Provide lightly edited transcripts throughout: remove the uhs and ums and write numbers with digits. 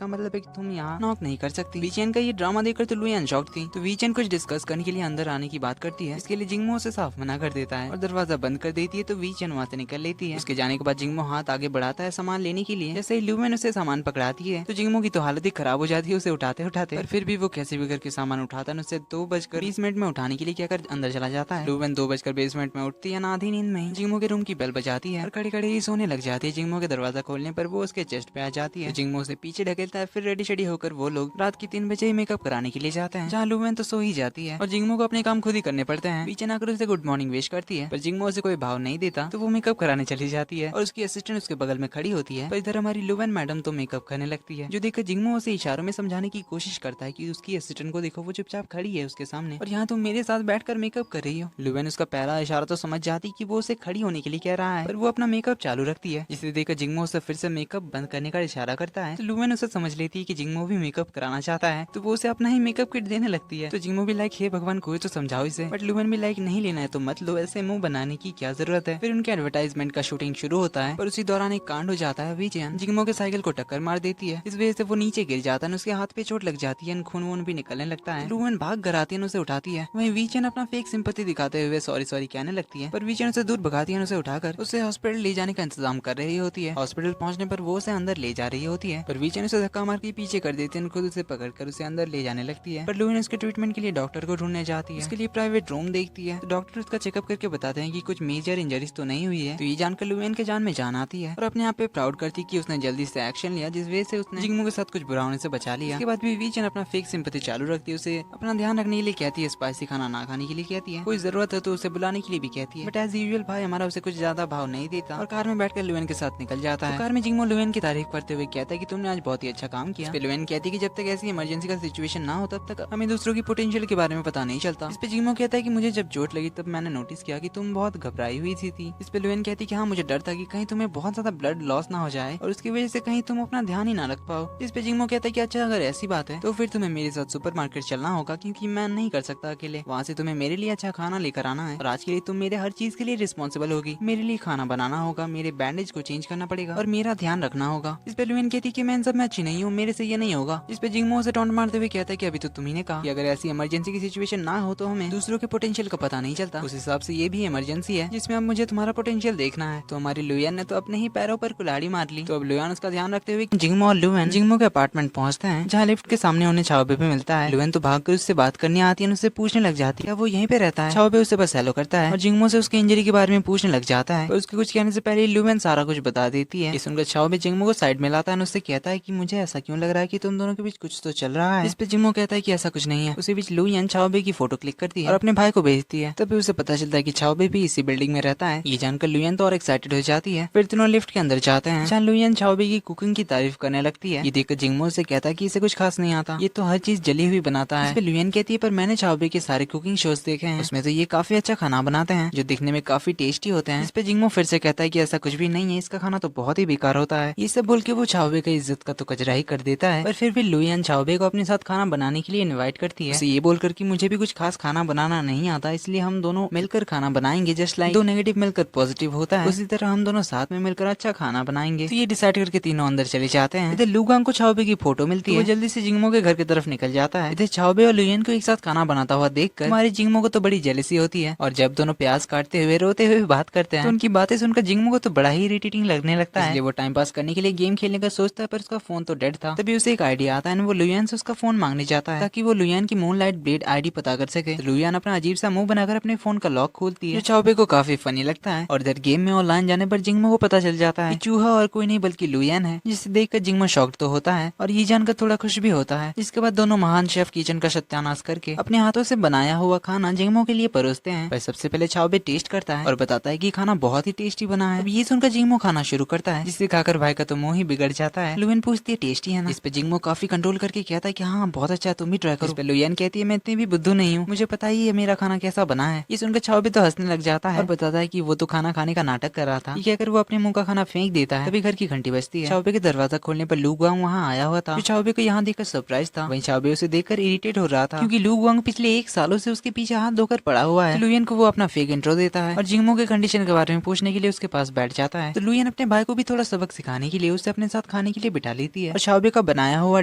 इसका मतलब है कि तुम यहाँ नॉक नहीं कर सकती। वीचेन का ये ड्रामा देखकर तो लुयान शॉक थी। तो वीचेन कुछ डिस्कस करने के लिए अंदर आने की बात करती है। इसके लिए जिंगमो उसे साफ मना कर देता है और दरवाजा बंद कर देती है। तो वीचेन वहाँ से निकल लेती है। उसके जाने के बाद जिंगमो हाथ आगे बढ़ाता है सामान लेने के लिए। जैसे ही लुवेन उसे सामान पकड़ाती है तो जिंगमो की तो हालत ही खराब हो जाती है उसे उठाते उठाते। पर फिर भी वो कैसे भी करके सामान उठाता है। उसे 2:20 में उठाने के लिए क्या कर अंदर चला जाता है। लुवेन 2:20 में उठती है ना आधी नींद में। जिंगमो के रूम की बेल बजाती है और खड़े खड़े ही सोने लग जाती है। जिंगमो के दरवाजा खोलने पर वो उसके चेस्ट पे आ जाती है। जिंगमो से पीछे ढकेलता है। फिर रेडी शेडी होकर वो लोग रात की 3 बजे ही मेकअप कराने के लिए जाते हैं, जहाँ लुवेन तो सो ही जाती है और जिंगमो को अपने काम खुद ही करने पड़ते हैं। पीछे आकर उसे गुड मॉर्निंग विश करती है पर जिंगमो उसे कोई भाव नहीं देता। तो वो मेकअप कराने चली जाती है और उसकी असिस्टेंट उसके बगल में खड़ी होती है। पर इधर हमारी लुवेन मैडम तो मेकअप करने लगती है, जो देखकर जिंगमो उसे इशारों में समझाने की कोशिश करता है कि उसकी असिस्टेंट को देखो वो चुपचाप खड़ी है उसके सामने और यहाँ तुम मेरे साथ बैठकर मेकअप कर रही हो। लुवेन उसका पहला इशारा तो समझ जाती कि वो उसे खड़ी होने के लिए कह रहा है, पर वो अपना मेकअप चालू रखती है। जिसे देखकर जिंगमो उसे फिर से मेकअप बंद करने का इशारा करता है। तो लुवेन उसे समझ लेती है कि जिंगमो भी मेकअप कराना चाहता है, तो वो उसे अपना ही मेकअप किट देने लगती है। तो जिंगमो भी लाइक हे भगवान कोई तो समझाओ इसे, बट लुवेन भी लाइक नहीं लेना है तो मत लो, ऐसे मुंह बनाने की क्या जरूरत है। फिर उनके एडवर्टाइजमेंट का शूटिंग शुरू होता है पर उसी दौरान एक कांड हो जाता है। वीचेन जिंगमो के साइकिल को टक्कर मार देती है। इस वजह से वो नीचे गिर जाता है, उसके हाथ पे चोट लग जाती है, खून वून भी निकलने लगता है। लुवेन भाग कर आती है, उसे उठाती है। वहीं वीचेन अपना फेक सिंपैथी दिखाते हुए सॉरी सॉरी कहने लगती है, पर वीचेन उसे दूर भगाती है, उसे उठाकर उसे हॉस्पिटल ले जाने का इंतजाम कर रही होती है। हॉस्पिटल पहुंचने पर वो उसे अंदर ले जा रही होती है पर वीचेन उसे धक्का मार के पीछे कर देती है, खुद उसे पकड़कर उसे अंदर ले जाने लगती है। पर लुवेन उसके ट्रीटमेंट के लिए डॉक्टर को ढूंढने जाती है। उसके लिए प्राइवेट रूम देखती है। तो डॉक्टर उसका चेकअप करके बताते हैं कि कुछ मेजर इंजरीज तो नहीं हुई है। तो ये जानकर लुवेन के जान में जान आती है और अपने आप पे प्राउड करती है कि उसने जल्दी से एक्शन लिया, जिस वजह से उसने जिंगमो के साथ कुछ बुरा होने से बचा लिया। इसके बाद भी वीचेन अपना फेक सिंपैथी चालू रखती है, उसे अपना ध्यान रखने के लिए कहती है, स्पाइसी खाना ना खाने के लिए कहती है, कोई जरूरत है तो उसे बुलाने के लिए भी कहती है। बट एज यूजुअल भाई हमारा उसे कुछ ज्यादा भाव नहीं देता और कार में बैठकर लुवेन के साथ निकल जाता है। तो कार में जिंगमो लुवेन की तारीफ करते हुए कहता है कि तुमने आज बहुत ही अच्छा काम किया। लुवेन कहती है कि जब तक ऐसी इमरजेंसी का सिचुएशन ना हो तब तक हमें दूसरों की पोटेंशियल के बारे में पता नहीं चलता। इस पे जिंगमो कहता है कि मुझे जब चोट लगी तब मैंने नोटिस किया कि तुम बहुत घबराई हुई थी। इस पे लुवेन कहती है कि हाँ मुझे डर था कि कहीं तुम्हें बहुत ज्यादा ब्लड लॉस ना हो जाए और उसकी वजह से कहीं तुम अपना ध्यान ही ना रख पाओ। इस पे जिंगमो कहता है कि अच्छा अगर ऐसी बात है तो फिर तुम्हें मेरे साथ सुपरमार्केट चलना होगा, क्योंकि मैं नहीं कर सकता अकेले। वहाँ से तुम्हें मेरे लिए अच्छा खाना लेकर आना है और आज के लिए तुम मेरे हर चीज के लिए रिस्पॉन्सिबल होगी। मेरे लिए खाना बनाना होगा, मेरे बैंडेज को चेंज करना पड़ेगा और मेरा ध्यान रखना होगा। इस पे लुवेन कहती है कि मैं इन सब में अच्छी नहीं हूँ, मेरे से ये नहीं होगा। इस पे जिंगमो से टॉन्ट मारते हुए कहता है कि अभी तो तुम्ही ने कहा कि अगर ऐसी इमरजेंसी की सिचुएशन ना हो तो हमें दूसरों के पोटेंशियल का पता नहीं चलता। उस हिसाब से ये भी इमरजेंसी है जिसमें अब मुझे तुम्हारा पोटेंशियल देखना है। तो हमारी लुवेन ने तो अपने ही पैरों पर कुल्हाड़ी मार ली। तो अब लुवेन उसका ध्यान रखते हुए जिंगमो और लुवेन जिंगमो के अपार्टमेंट पहुंचते हैं, जहाँ लिफ्ट के सामने उन्हें छाओबे पे मिलता है। लुवेन तो भागकर उससे बात करने आती है, उससे पूछने लग जाती है वो यहीं पे रहता है। छाओबे उसे बस हेलो करता है और जिंगमो से उसके इंजरी के बारे में पूछने लग जाता है, पर उसके कुछ कहने से पहले लुवेन सारा कुछ बता देती है। ये सुनकर छाओबे जिंगमो को साइड में लाता है और उससे कहता है कि मुझे ऐसा क्यों लग रहा है कि तुम दोनों के बीच कुछ तो चल रहा है। इस पे जिंगमो कहता है कि ऐसा कुछ नहीं है। उसी बीच लुवेन छाओबे की फोटो क्लिक करती है और अपने भाई को भेजती है। तभी उसे पता चलता है कि छाओबे भी इसी बिल्डिंग में रहता है। ये जानकर लुवेन तो और एक्साइटेड हो जाती है। फिर तीनों लिफ्ट के अंदर जाते हैं, जहाँ लुवेन छाओबे की कुकिंग की तारीफ करने लगती है। ये देखकर जिंगमो से कहता है कि इसे कुछ खास नहीं आता, ये तो हर चीज जली हुई बनाता है। इस पे लुवेन कहती है पर मैंने छाओबे के सारे कुकिंग शोज देखे हैं, उसमें तो ये काफी अच्छा खाना बनाते हैं जो दिखने में काफी टेस्टी होते हैं। इस पे जिंगमो फिर से कहता है कि ऐसा कुछ भी नहीं है, इसका खाना तो बहुत ही बेकार होता है। ये सब बोल के वो छाओबे का इज्जत का तो कचरा ही कर देता है। पर फिर भी लुवेन छाओबे को अपने साथ खाना बनाने के लिए इनवाइट करती है, उसे ये बोलकर कि मुझे भी कुछ खास खाना बनाना नहीं आता, इसलिए हम दोनों मिलकर खाना बनाएंगे। जस्ट लाइक दो नेगेटिव मिलकर पॉजिटिव होता है, उसी तरह हम दोनों साथ में मिलकर अच्छा खाना बनाएंगे। तो ये डिसाइड करके तीनों अंदर चले जाते हैं। इधर लुगांग को छाओबे की फोटो मिलती है, वो जल्दी से जिंगमो के घर की तरफ निकल जाता है। इधर छाओबे और लुवेन को एक साथ खाना बनाता हुआ देखकर हमारी जिंगमो को तो बड़ी जेलसी होती है और जब दोनों प्याज काटते हुए रोते हुए बात करते हैं तो उनकी बातें सुनकर जिंगमो को तो बड़ा ही इरिटेटिंग लगने लगता है। इसलिए वो टाइम पास करने के लिए गेम खेलने का सोचता है, पर उसका फोन तो डेड था। तभी उसे एक आइडिया आता है, वो लुवेन से उसका फोन मांगने जाता है ताकि वो लुवेन की मूनलाइट ब्लेड आईडी पता कर सके। तो लुवेन अपना अजीब सा मुंह बनाकर अपने फोन का लॉक खोलती है, जो छाओबे को काफी फनी लगता है। और इधर गेम में ऑनलाइन जाने पर जिंगमो को पता चल जाता है कि चूहा और कोई नहीं बल्कि लुवेन है, जिसे देखकर जिंगमो शॉक्ड तो होता है और ये जानकर थोड़ा खुश भी होता है। जिसके बाद दोनों महान शेफ किचन का सत्यानाश करके अपने हाथों से बनाया हुआ खाना जिंगमो के लिए परोसते हैं। पर सबसे पहले छाओबे टेस्ट करता है और बताता है कि खाना बहुत ही टेस्टी बना है। अब ये सुनकर जिंगमो खाना शुरू करता है, जिससे खाकर भाई का तो मुंह ही बिगड़ जाता है। लुवेन पूछती है टेस्टी है ना। इस पे जिंगमो काफी कंट्रोल करके कहता है कि हाँ बहुत अच्छा है, तुम भी ट्राई करो। इस पे लुवेन कहती है मैं इतनी भी बुद्धू नहीं हूँ, मुझे पता ही है मेरा खाना कैसा बना है। ये सुनकर छाओबे तो हंसने लग जाता है और बताता है कि वो तो खाना खाने का नाटक कर रहा था। ये कहकर वो अपने मुंह का खाना फेंक देता है। तभी घर की घंटी बजती है। छाओबे के दरवाजा खोलने पर लू गुआंग वहाँ आया हुआ था, जो छाओबे को यहाँ देखकर सरप्राइज था। वहीं छाओबे उसे देखकर इरिटेट हो रहा था, क्योंकि लू गुआंग पिछले 1 सालों से उसके पीछे हाथ धोकर पड़ा हुआ है। लुवेन को वो अपना फेक इंट्रो देता है और जिंगमो के कंडीशन के बारे में पूछने के लिए उसके पास बैठ जाता है। तो लुवेन अपने भाई को भी थोड़ा सबक सिखाने के लिए उसे अपने साथ खाने के लिए बिठा लेती है। है और शाओबे का बनाया हुआ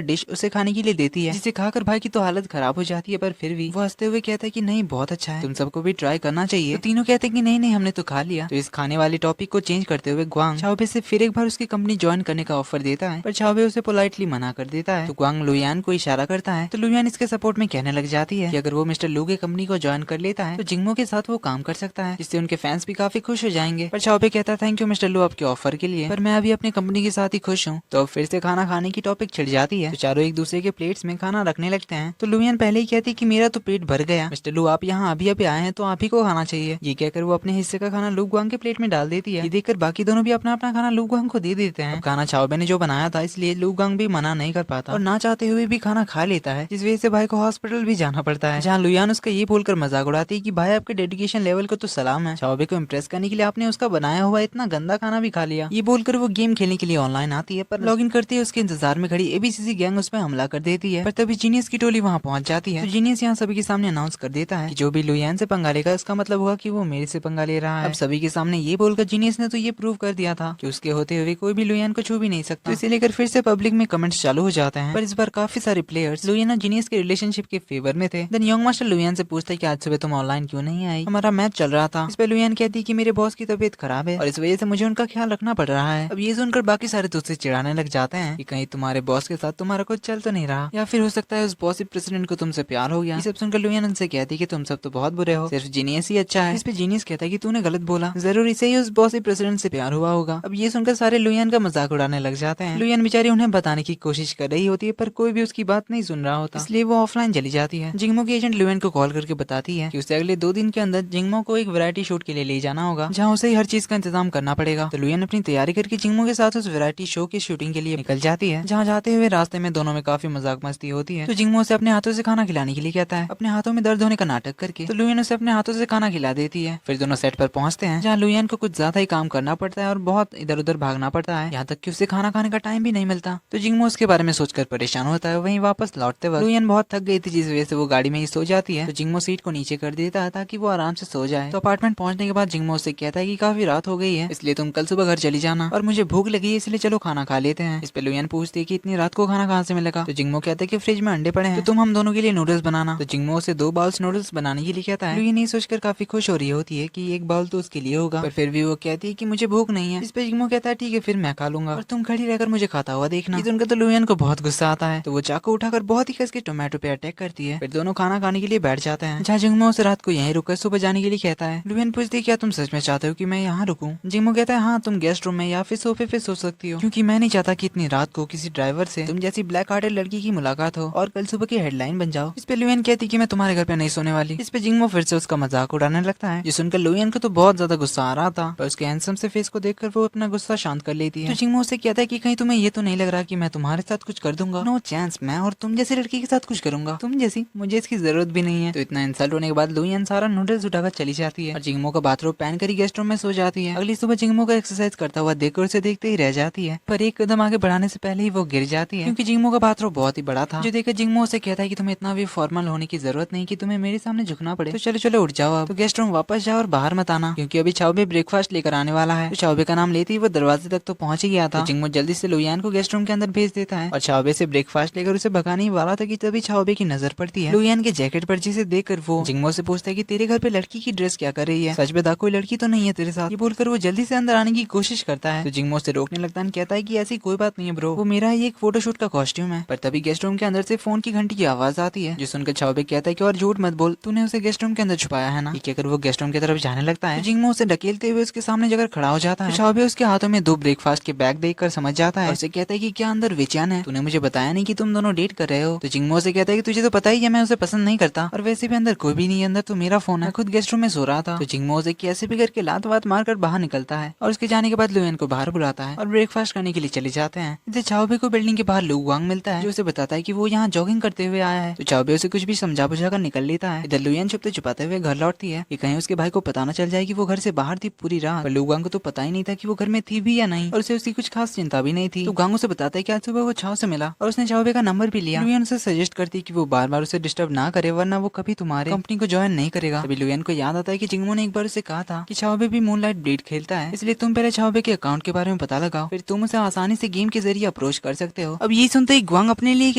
डिश उसे खाने के लिए देती है, जिसे खाकर भाई की तो हालत खराब हो जाती है, पर फिर भी वो हंसते हुए कहता है कि नहीं बहुत अच्छा है, तुम सबको भी ट्राई करना चाहिए। तो तीनों कहते हैं कि नहीं नहीं हमने तो खा लिया। तो इस खाने वाले टॉपिक को चेंज करते हुए ग्वांग शाओबे से फिर एक बार उसकी कंपनी ज्वाइन करने का ऑफर देता है, पर शाओबे उसे पोलाइटली मना कर देता है। तो ग्वांग लुयान को इशारा करता है, तो लुयान इसके सपोर्ट में कहने लग जाती है कि अगर वो मिस्टर लू के कंपनी को ज्वाइन कर लेता है तो जिंगमो के साथ वो काम कर सकता है, जिससे उनके फैंस भी काफी खुश हो जाएंगे। पर शाओबे कहता है थैंक यू मिस्टर लू आपके ऑफर के लिए, पर मैं अभी अपनी कंपनी के साथ ही खुश हूँ। तो अब फिर से खाना खाने की टॉपिक छिड़ जाती है। तो चारों एक दूसरे के प्लेट्स में खाना रखने लगते हैं। तो लुयान पहले ही कहती है कि मेरा तो पेट भर गया, मिस्टर लू आप यहाँ अभी अभी आए हैं तो आप ही को खाना चाहिए। ये कहकर वो अपने हिस्से का खाना लू ग्वांग के प्लेट में डाल देती है। ये देखकर बाकी दोनों भी अपना अपना खाना लू ग्वांग को दे देते हैं। खाना शाओबे ने जो बनाया था इसलिए लू ग्वांग भी मना नहीं कर पाता और ना चाहते हुए भी खाना खा लेता है, जिस वजह से भाई को हॉस्पिटल भी जाना पड़ता है, जहाँ लुयान उसका ये बोलकर मजाक उड़ाती है कि भाई आपके डेडिकेशन लेवल को तो सलाम है, शाओबे को इम्प्रेस करने के लिए आपने उसका बनाया हुआ इतना गंदा खाना भी खा लिया। ये बोलकर वो गेम खेलने के लिए ऑनलाइन आती है, पर लॉगिन करते ही उसके इंतजार में खड़ी एबीसीसी गैंग उस पर हमला कर देती है। पर तभी जीनियस की टोली वहाँ पहुंच जाती है। तो जीनियस यहाँ सभी के सामने अनाउंस कर देता है कि जो भी लुयान से पंगा लेगा इसका मतलब होगा कि वो मेरे से पंगा ले रहा है। अब सभी के सामने ये बोलकर जीनियस ने तो ये प्रूव कर दिया था कि उसके होते हुए कोई भी लुयान को छू भी नहीं सकता। तो इसे लेकर फिर से पब्लिक में कमेंट्स चालू हो जाते हैं, पर इस बार काफी सारे प्लेयर्स लुयान और जीनियस के रिलेशनशिप के फेवर में थे। देन यंग मास्टर लुयान से पूछता है कि आज सुबह तुम ऑनलाइन क्यों नहीं आई, हमारा मैच चल रहा था। इस पर लुयान कहती है कि मेरे बॉस की तबीयत खराब है और इस वजह से मुझे उनका ख्याल रखना पड़ रहा है। अब ये सुनकर बाकी सारे तुझसे चिढ़ाने लग जाते हैं कि कहीं तुम्हारे बॉस के साथ तुम्हारा कुछ चल तो नहीं रहा, या फिर हो सकता है उस बॉसी प्रेसिडेंट को तुमसे प्यार हो गया। ये सब सुनकर लुयान उनसे कहती है कि तुम सब तो बहुत बुरे हो, सिर्फ जीनियस ही अच्छा है। इस पे जीनियस कहता है कि तूने गलत बोला, जरूर इसे ही उस बॉसी प्रेसिडेंट से प्यार हुआ होगा। अब ये सुनकर सारे लुयान का मजाक उड़ाने लग जाते हैं। लुयान बेचारी उन्हें बताने की कोशिश कर रही होती है, पर कोई भी उसकी बात नहीं सुन रहा होता, इसलिए वो ऑफलाइन चली जाती है। जिंगमो की एजेंट लुयान को कॉल करके बताती है कि उसे अगले 2 दिन के अंदर जिंगमो को एक वैरायटी शूट के लिए ले जाना होगा, जहाँ उसे हर चीज का इंतजाम करना पड़ेगा। तो लुयान अपनी तैयारी करके जिंगमो के साथ उस वैरायटी शो की शूटिंग के लिए निकल जाती है, जहाँ जाते हुए रास्ते में दोनों में काफी मजाक मस्ती होती है। तो जिंगमो उसे अपने हाथों से खाना खिलाने के लिए कहता है, अपने हाथों में दर्द होने का नाटक करके। तो लुयान उसे अपने हाथों से खाना खिला देती है। फिर दोनों सेट पर पहुंचते हैं, जहाँ लुयान को कुछ ज्यादा ही काम करना पड़ता है और बहुत इधर उधर भागना पड़ता है, यहाँ तक कि उसे खाना खाने का टाइम भी नहीं मिलता। तो जिंगमो उसके बारे में सोचकर परेशान होता है। वहीं वापस लौटते वक्त लुयान बहुत थक गई थी, जिस वजह से वो गाड़ी में ही सो जाती है। तो जिंगमो सीट को नीचे कर देता है ताकि वो आराम से सो जाए। तो अपार्टमेंट पहुंचने के बाद जिंगमो उससे कहता है कि काफी रात हो गई है, इसलिए तुम कल सुबह घर चली जाना और मुझे भूख लगी है, इसलिए चलो खाना खा लेते हैं। इस पे लुयान पूछती है कि इतनी रात को खाना कहाँ से मिलेगा। तो जिंगमो कहता है कि फ्रिज में अंडे पड़े हैं, तो तुम हम दोनों के लिए नूडल्स बनाना। तो जिंगमो उसे 2 बाउल्स नूडल्स बनाने के लिए कहता है। लुयान ये सोचकर काफी खुश हो रही होती है कि एक बाउल तो उसके लिए होगा, पर फिर भी वो कहती है कि मुझे भूख नहीं है। इस पे जिंगमो कहता है ठीक है फिर मैं खा लूंगा और तुम खड़ी रहकर मुझे खाता हुआ देखना। उनका तो लुयान को बहुत गुस्सा आता है, तो वो चाकू उठाकर बहुत ही कस के टोमेटो पे अटैक करती है। फिर दोनों खाना खाने के लिए बैठ जाते हैं, जहाँ जिंगमो उसे रात को यहीं रुककर सुबह जाने के लिए कहता है। लुयान पूछती है क्या तुम सच में चाहते हो कि मैं यहाँ रुकूं? जिंगमो कहता है हाँ तुम गेस्ट रूम में या फिर सोफे पे सो सकती हो, क्योंकि मैं नहीं चाहता कि इतनी रात को किसी ड्राइवर से तुम जैसी ब्लैक हार्टेड लड़की की मुलाकात हो और कल सुबह की हेडलाइन बन जाओ। इस पे लुयान कहती कि मैं तुम्हारे घर पे नहीं सोने वाली। इस पे जिंगमो फिर से उसका मजाक उड़ाने लगता है, जो सुनकर लुयान को तो बहुत ज्यादा गुस्सा आ रहा था, पर उसके हैंडसम से फेस को देखकर वो अपना गुस्सा शांत कर लेती है। तो जिंगमो से कहता है कि कहीं तुम्हें ये तो नहीं लग रहा कि मैं तुम्हारे साथ कुछ कर दूंगा? नो चांस, मैं और तुम जैसी लड़की के साथ कुछ करूंगा, तुम जैसी मुझे इसकी जरूरत भी नहीं है। तो इतना इंसल्ट होने के बाद लुयान सारा नूडल्स उठाकर चली जाती है और जिंगमो का बाथरूम पहन कर ही गेस्ट रूम में सो जाती है। अगली सुबह जिंगमो का एक्सरसाइज करता हुआ देखकर उसे देखते ही रह जाती है, पर एक कदम आगे बढ़ाने से पहले ही वो गिर जाती है, क्योंकि जिंगमो का बाथरूम बहुत ही बड़ा था। जो देखकर जिंगमो उसे कहता है कि तुम्हें इतना भी फॉर्मल होने की जरूरत नहीं कि तुम्हें मेरे सामने झुकना पड़े, तो चलो चलो उठ जाओ अब। तो गेस्ट रूम वापस जाओ और बाहर मत आना, क्योंकि अभी शाओबे ब्रेकफास्ट लेकर आने वाला है। तो शाओबे का नाम लेते ही वो दरवाजे तक तो पहुंच ही गया था। तो जिंगमो जल्दी से लुयान को गेस्ट रूम के अंदर भेज देता है और शाओबे से ब्रेकफास्ट लेकर उसे भगाने ही वाला था कि तभी शाओबे की नजर पड़ती है लुयान के जैकेट पर, जिसे देखकर वो जिंगमो से पूछता है कि तेरे घर पे लड़की की ड्रेस क्या कर रही है, सच बता कोई लड़की तो नहीं है तेरे साथ? ये बोलकर वो जल्दी से अंदर आने की कोशिश करता है। तो जिंगमो से रोकने लगता है, कहता है कि ऐसी कोई बात नहीं है ब्रो, वो मेरा ही एक फोटोशूट का कॉस्ट्यूम है। पर तभी गेस्ट रूम के अंदर से फोन की घंटी की आवाज आती है, जो सुनकर शाओबे कहता है कि और झूठ मत बोल, तूने उसे गेस्ट रूम के अंदर छुपाया है ना। कहकर वो गेस्ट रूम की तरफ जाने लगता है। जिंगमो उसे ढकेलते हुए उसके सामने जाकर खड़ा हो जाता है। शाओबे उसके हाथों में 2 ब्रेकफास्ट के बैग देखकर समझ जाता है और उसे कहता है कि क्या अंदर विचान है, तूने मुझे बताया नहीं कि तुम दोनों डेट कर रहे हो। तो जिंगमो से कहता है कि तुझे तो पता ही है मैं उसे पसंद नहीं करता, और वैसे भी अंदर कोई भी नहीं है, अंदर तो मेरा फोन है, खुद गेस्ट रूम में सो रहा था। तो जिंगमो से कैसे भी करके लात वात मारकर बाहर निकलता है और उसके जाने के बाद लुयान को बाहर बुलाता है और ब्रेकफास्ट करने के लिए चले जाते हैं। इधर शाओबे को बिल्डिंग के बाहर लू वांग मिलता है, जो उसे बताता है कि वो यहाँ जॉगिंग करते हुए आया है। तो शाओबे उसे कुछ भी समझा बुझा कर निकल लेता है। इधर लुयान छुपते छुपाते हुए घर लौटती है कि कहीं उसके भाई को पता न चल जाए कि वो घर से बाहर थी पूरी रात। पर लू वांग को तो पता ही नहीं था कि वो घर में थी भी या नहीं, और उसे उसकी कुछ खास चिंता भी नहीं थी। तो गांगो से बताता है कि आज सुबह वो छाव से मिला और उसने शाओबे का नंबर भी लिया। लुयान उसे सजेस्ट करती है कि वो बार बार उसे डिस्टर्ब ना करे, वरना वो कभी तुम्हारे कंपनी को ज्वाइन नहीं करेगा। तभी लुयान को याद आता है कि जिंगमो ने एक बार उसे कहा था कि शाओबे भी मूनलाइट ब्लीड खेलता है, इसलिए तुम पहले शाओबे के अकाउंट के बारे में पता लगाओ, फिर तुम उसे आसानी से गेम के जरिए अप्रोच कर सकते हो। अब ये सुनते ही ग्वांग अपने लिए एक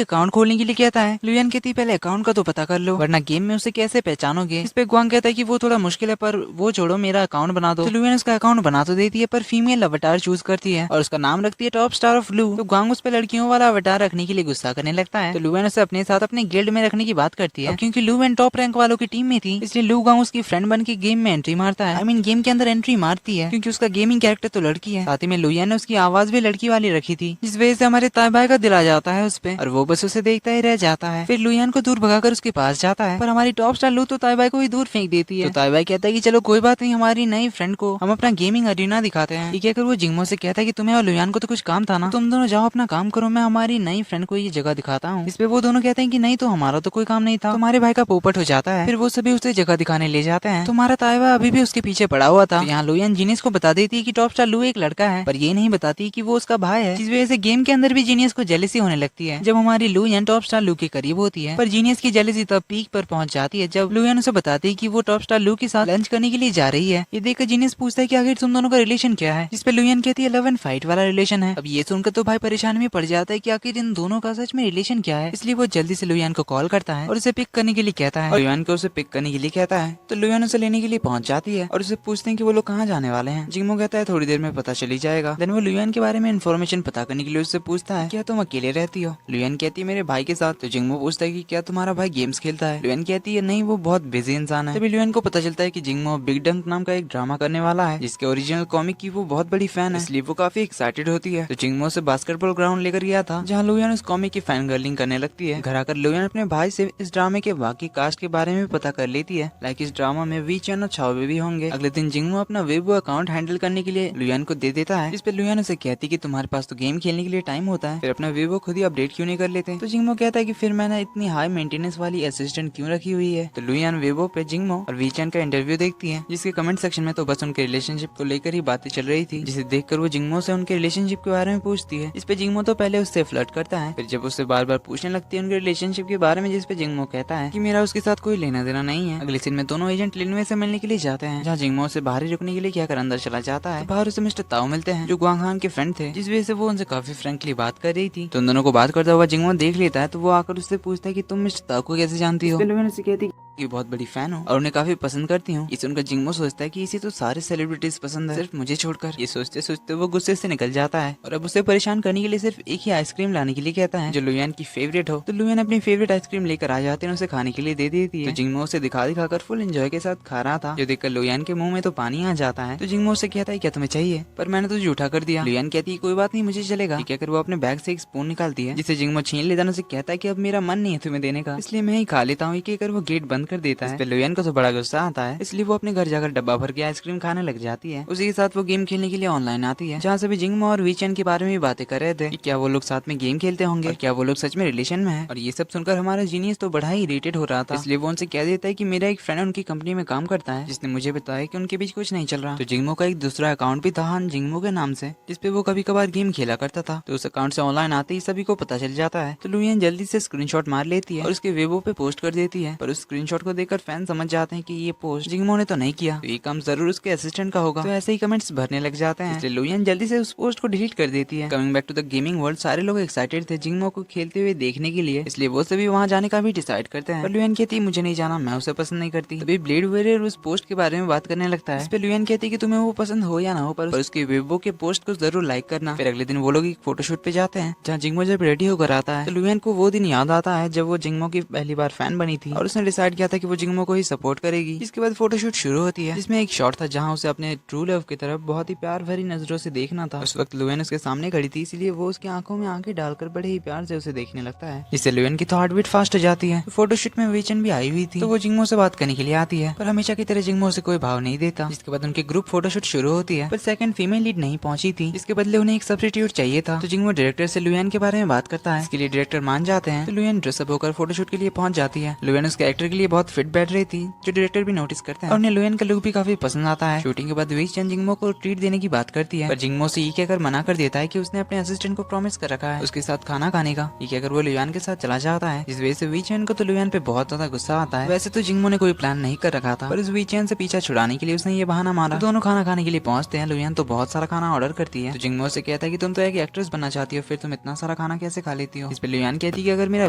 अकाउंट खोलने के लिए कहता है। लुयान कहती है पहले अकाउंट का तो पता कर लो, वरना गेम में उसे कैसे पहचानोगे। इस पे ग्वांग कहता है कि वो थोड़ा मुश्किल है, पर वो छोड़ो, मेरा अकाउंट बना दो। तो लुयान उसका अकाउंट बना तो देती है, पर फीमेल अवतार चूज करती है और उसका नाम रखती है टॉप स्टार ऑफ ब्लू। तो ग्वांग उस पे लड़कियों वाला अवतार रखने के लिए गुस्सा करने लगता है। तो लुयान उसे अपने साथ अपने गिल्ड में रखने की बात करती है। क्योंकि लुयान टॉप रैंक वालों की टीम में थी, इसलिए लू ग्वांग उसकी फ्रेंड बन के गेम में एंट्री मारता है। गेम के अंदर एंट्री मारती है क्योंकि उसका गेमिंग कैरेक्टर तो लड़की है। साथ ही में लुयान ने उसकी आवाज भी लड़की वाली रखी थी, जिस वजह से हमारे ताई भाई का दिल आ जाता है उस पे और वो बस उसे देखता ही रह जाता है। फिर लुयान को दूर भगाकर उसके पास जाता है, पर हमारी टॉप स्टार लू तो ताई भाई को ही दूर फेंक देती है। तो ताई भाई कहता है कि चलो कोई बात नहीं, हमारी नई फ्रेंड को हम अपना गेमिंग अरीना दिखाते हैं। ये कहकर वो जिंगमो से कहता है कि तुम्हें और लुयान को तो कुछ काम था ना, तुम दोनों जाओ अपना काम करो, मैं हमारी नई फ्रेंड को ये जगह दिखाता हूँ। इस पे वो दोनों कहते हैं कि नहीं, तो हमारा तो कोई काम नहीं था, तुम्हारे भाई का पोपट हो जाता है। फिर वो सभी उसे जगह दिखाने ले जाते हैं। तुम्हारा ताई भाई अभी भी उसके पीछे पड़ा हुआ था। यहाँ लुयान जीनियस को बता देती है कि टॉप स्टार लू एक लड़का है, पर ये नहीं बताती कि वो उसका भाई है, जिस वजह से गेम के अंदर भी जीनियस को जेलसी होने लगती है। जब हमारी लुयान टॉप स्टार लू के करीब होती है, पर जीनियस की जेलसी तब पीक पर पहुंच जाती है जब लुयान उसे बताती है कि वो टॉप स्टार लू के साथ लंच करने के लिए जा रही है। ये देखकर जीनियस पूछता है कि आखिर तुम दोनों का रिलेशन क्या है, जिस पे लुयान कहती है लव एंड फाइट वाला रिलेशन है। अब ये सुनकर तो भाई परेशानी में पड़ जाता है कि आखिर इन दोनों का सच में रिलेशन क्या है। इसलिए वो जल्दी से लुयान को कॉल करता है और उसे पिक करने के लिए कहता है। लुयान को उसे पिक करने के लिए कहता है, तो लुयान उसे लेने के लिए पहुंच जाती है और उसे पूछते हैं कि वो लोग कहाँ जाने वाले हैं। जिंगमो कहता है थोड़ी देर में पता चली जाएगा। देन वो लुयान के बारे में इन्फॉर्मेशन पता करने के लिए उससे पूछता है क्या तुम अकेले रहती हो। लुयान कहती है मेरे भाई के साथ। तो जिंगमो पूछता है कि क्या तुम्हारा भाई गेम्स खेलता है। लुयान कहती है नहीं, वो बहुत बिजी इंसान है। तभी लुयान को पता चलता है कि जिंगमो बिग डंक नाम का एक ड्रामा करने वाला है, जिसके ओरिजिनल कॉमिक की वो बहुत बड़ी फैन है, इसलिए वो काफी एक्साइटेड होती है। तो जिंगमो से बास्केटबॉल ग्राउंड लेकर गया था, जहाँ लुयान उस कॉमिक की फैन गर्लिंग करने लगती है। घर आकर लुयान अपने भाई से इस ड्रामे के बाकी कास्ट के बारे में पता कर लेती है, लाइक इस ड्रामा में वी चैन और छाओ भी होंगे। अगले दिन जिंगमो अपना वेबो अकाउंट हैंडल करने के लिए लुयान को दे देता है, जिस पे लुयान उसे कहती है कि तुम्हारे पास तो गेम खेलने के लिए टाइम होता है, फिर अपना वेबो खुद ही अपडेट क्यों नहीं कर लेते। तो जिंगमो कहता है कि फिर मैंने इतनी हाई मेंटेनेंस वाली असिस्टेंट क्यों रखी हुई है। तो लुयान वेबो पे जिंगमो और वीचैन का इंटरव्यू देखती है, जिसके कमेंट सेक्शन में तो बस उनके रिलेशनशिप को लेकर ही बातें चल रही थी, जिसे देखकर वो जिंगमो से उनके रिलेशनशिप के बारे में पूछती है। इस पे जिंगमो तो पहले उससे फ्लर्ट करता है, फिर जब उससे बार बार पूछने लगती है उनके रिलेशनशिप के बारे में, जिस पे जिंगमो कहता है कि मेरा उसके साथ कोई लेना देना नहीं है। अगले सीन में दोनों एजेंट लिनवे से मिलने के लिए जाते हैं, जहाँ जिंगमो से बाहर ही रुकने के लिए कहकर अंदर चला जाता है। बाहर उसे मिस्टर ताओ मिलते हैं, जो ग्वांग हान के फ्रेंड थे, जिस वजह से वो उनसे काफी फ्रेंकली बात कर रही थी। तो उन दोनों को बात करता हुआ जिंगमो देख लेता है, तो वो आकर उससे पूछता है कि तुम मिस्टर ताओ को कैसे जानती हो। कहती की बहुत बड़ी फैन हो और उन्हें काफी पसंद करती हूँ। इसे उनका जिंगमो सोचता है कि इसे तो सारे सेलिब्रिटीज पसंद है, सिर्फ मुझे छोड़कर। ये सोचते सोचते वो गुस्से से निकल जाता है और अब उसे परेशान करने के लिए सिर्फ एक ही आइसक्रीम लाने के लिए कहता है, जो लुयान की फेवरेट हो। तो लुयान अपनी फेवरेट आइसक्रीम लेकर आ जाते हैं, उसे खाने के लिए दे देती है। तो जिंगमो उसे दिखा दिखाकर फुल एंजॉय के साथ खा रहा था, जो देखकर लुयान के मुंह में तो पानी आ जाता है। तो जिंगमो से कहता है क्या तुम्हें चाहिए, पर मैंने तो झूठा कर दिया। लुयान कहती है कोई बात नहीं, मुझे चलेगा। कहकर वो अपने बैग से एक स्पून निकालती है, जिसे जिंगमो छीन लेता है। उसे कहता है कि अब मेरा मन नहीं है तुम्हें देने का, इसलिए मैं ही खा लेता हूँ। कहकर वो गेट बंद कर देता है। लुयान को तो बड़ा गुस्सा आता है, इसलिए वो अपने घर जाकर डब्बा भर के आइसक्रीम खाने लग जाती है। उसी के साथ वो गेम खेलने के लिए ऑनलाइन आती है, जहाँ से भी जिंगमो और वीचैन के बारे में भी बातें कर रहे थे कि क्या वो लोग साथ में गेम खेलते होंगे और क्या वो लोग सच में रिलेशन में है। और ये सब सुनकर हमारा जीनियस तो बड़ा ही इरिटेट हो रहा था, इसलिए वो उनसे कह देता है कि मेरा एक फ्रेंड उनकी कंपनी में काम करता है, जिसने मुझे बताया कि उनके बीच कुछ नहीं चल रहा। तो जिंगमो का एक दूसरा अकाउंट भी था हान जिंगमो के नाम से, जिसपे वो कभी कभार गेम खेला करता था। तो उस अकाउंट से ऑनलाइन आते ही सभी को पता चल जाता है। तो लुयान जल्दी से स्क्रीनशॉट मार लेती है और उसके वेबो पे पोस्ट कर देती है, पर उस स्क्रीनशॉट को देखकर फैन समझ जाते हैं कि ये पोस्ट जिंगमो ने तो नहीं किया, तो ये काम जरूर उसके असिस्टेंट का होगा। तो ऐसे ही कमेंट्स भरने लग जाते हैं, इसलिए लुयान जल्दी से उस पोस्ट को डिलीट कर देती है। Coming back to the gaming world, सारे लोग एक्साइटेड थे जिंगमो को खेलते हुए देखने के लिए, इसलिए वो सभी वहाँ जाने का भी डिसाइड करते हैं। पर लुयान कहती है मुझे नहीं जाना, मैं उसे पसंद नहीं करती। तभी ब्लेड वॉरियर उस पोस्ट के बारे में बात करने लगता है, इस पे लुयान कहती है कि तुम्हें वो पसंद हो या ना हो, पर उसके वेबो के पोस्ट को जरूर लाइक करना। फिर अगले दिन वो लोग एक फोटोशूट पे जाते हैं, जहाँ जिंगमो जब रेडी होकर आता है, तो लुयान को वो दिन याद आता है जब वो जिंगमो की पहली बार फैन बनी थी और उसने डिसाइड किया था कि वो जिंगमो को ही सपोर्ट करेगी। इसके बाद फोटोशूट शुरू होती है, जिसमें एक शॉट था जहाँ उसे अपने ट्रू लव की तरफ बहुत ही प्यार भरी नजरों से देखना था। उस वक्त लुयान उसके सामने खड़ी थी, इसलिए वो उसकी आंखों में आंखें डालकर बड़े ही प्यार से उसे देखने लगता है, जिससे लुयान की तो हार्ट बीट फास्ट हो जाती है। फोटोशूट में वीचैन भी आई हुई थी, तो वो जिंगमो से बात करने के लिए आती है, पर हमेशा की तरह जिंगमो से कोई भाव नहीं देता। जिसके बाद उनके ग्रुप फोटोशूट शुरू होती है, पर सेकंड फीमेल लीड नहीं पहुंची थी, इसके बदले उन्हें एक सब्स्टिट्यूट चाहिए था। तो जिंगमो डायरेक्टर से लुयान के बारे में बात करता है, इसके लिए डायरेक्टर मान जाते हैं। तो लुयान ड्रेसअप होकर फोटोशूट के लिए पहुंच जाती है। लुयान उस कैरेक्टर के लिए बहुत फिट बैठ रही थी, जो डायरेक्टर भी नोटिस करता है और उन्हें लुयन का लुक भी काफी पसंद आता है। शूटिंग के बाद वी चैन जिंगमो को ट्रीट देने की बात करती है, पर जिंगमो से ये कहकर मना कर देता है कि उसने अपने असिस्टेंट को प्रॉमिस कर रखा है उसके साथ खाना खाने का। ये कहकर वो लुयान के साथ चला जाता है, जिस वजह से वी चैन को तो लुयान पे बहुत ज्यादा गुस्सा आता है। वैसे तो जिंगमो ने कोई प्लान नहीं कर रखा था, पर इस वी चैन से पीछा छुड़ाने के लिए उसने ये बहाना मारा। तो दोनों खाना खाने के लिए पहुंचते हैं। लुयान तो बहुत सारा खाना ऑर्डर करती है, तो जिंगमो से कहता है कि तुम तो एक एक्ट्रेस बनना चाहती हो, फिर तुम इतना सारा खाना कैसे खा लेती हो। इस पे लुयान कहती है कि अगर मेरा